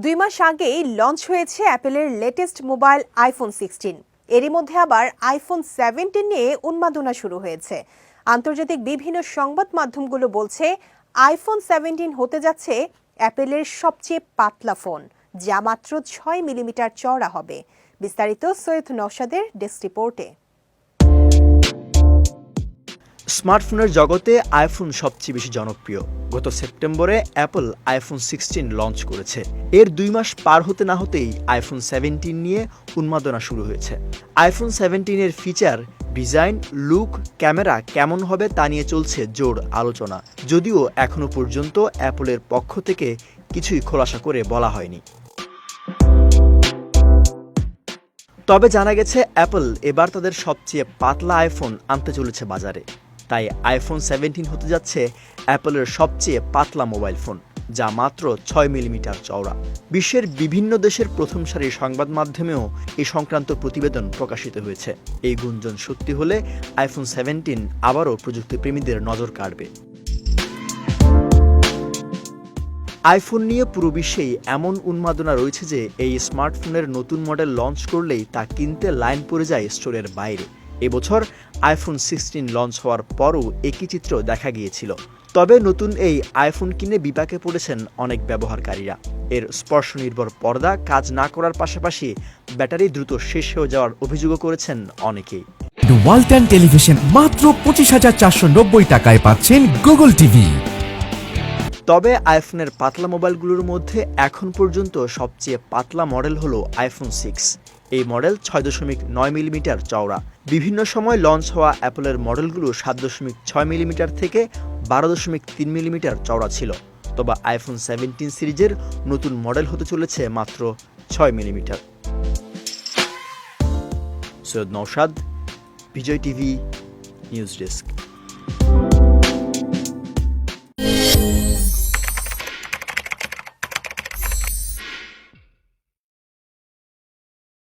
2 মাস আগেই লঞ্চ হয়েছে অ্যাপেলের লেটেস্ট মোবাইল আইফোন 16। এরই মধ্যে আবার আইফোন 17 নিয়ে উন্মাদনা শুরু হয়েছে। আন্তর্জাতিক বিভিন্ন সংবাদ মাধ্যমগুলো বলছে আইফোন 17 হতে যাচ্ছে অ্যাপেলের সবচেয়ে পাতলা ফোন, যা মাত্র 6 মিলিমিটার চওড়া হবে। বিস্তারিত সৈয়দ নওশাদের ডেস্ক রিপোর্টে। স্মার্টফোনের জগতে আইফোন সবচেয়ে বেশি জনপ্রিয়। গত সেপ্টেম্বরে অ্যাপল আইফোন 16 লঞ্চ করেছে। এর 2 মাস পার হতে না হতেই আইফোন 17 নিয়ে উন্মাদনা শুরু হয়েছে। আইফোন 17 এর ফিচার, ডিজাইন, লুক, ক্যামেরা কেমন হবে তা নিয়ে চলছে জোর আলোচনা, যদিও এখনো পর্যন্ত অ্যাপলের পক্ষ থেকে কিছুই খোলাসা করে বলা হয়নি। তবে জানা গেছে অ্যাপল এবার তাদের সবচেয়ে পাতলা আইফোন আনতে চলেছে বাজারে। তাই আইফোন 17 হতে যাচ্ছে অ্যাপলের সবচেয়ে পাতলা মোবাইল ফোন, যা মাত্র 6 মিলিমিটার চওড়া। বিশ্বের বিভিন্ন দেশের প্রথম সারির সংবাদ মাধ্যমেও এই সংক্রান্ত প্রতিবেদন প্রকাশিত হয়েছে। এই গুঞ্জন সত্যি হলে আইফোন 17 আবারও প্রযুক্তিপ্রেমীদের নজর কাড়বে। আইফোন নিয়ে পুরো বিশ্বেই এমন উন্মাদনা রয়েছে যে এই স্মার্টফোনের নতুন মডেল লঞ্চ করলেই তা কিনতে লাইন পড়ে যায় স্টোরের বাইরে। এবছর আইফোন 16 লঞ্চ হওয়ার পরও একই চিত্র দেখা গিয়েছিল। তবে নতুন এই আইফোন কিনে বিপাকে পড়েছেন অনেক ব্যবহারকারীরা। এর স্পর্শ নির্ভর পর্দা কাজ না করার পাশাপাশি ব্যাটারি দ্রুত শেষ হয়ে যাওয়ার অভিযোগও করেছেন অনেকেই। ওয়ালটন টেলিভিশন মাত্র 25,490 টাকায় পাচ্ছেন গুগল টিভি। তবে আইফোনের পাতলা মোবাইলগুলোর মধ্যে এখন পর্যন্ত সবচেয়ে পাতলা মডেল হলো আইফোন 6। এই মডেল 6.9 মিলিমিটার চওড়া। বিভিন্ন সময় লঞ্চ হওয়া অ্যাপলের মডেলগুলো 7.6 মিলিমিটার থেকে 12.3 মিলিমিটার চওড়া ছিল। তবে আইফোন 17 সিরিজের নতুন মডেল হতে চলেছে মাত্র 6 মিলিমিটার। সৈয়দ নওশাদ, বিজয় টিভি, নিউজ ডেস্ক।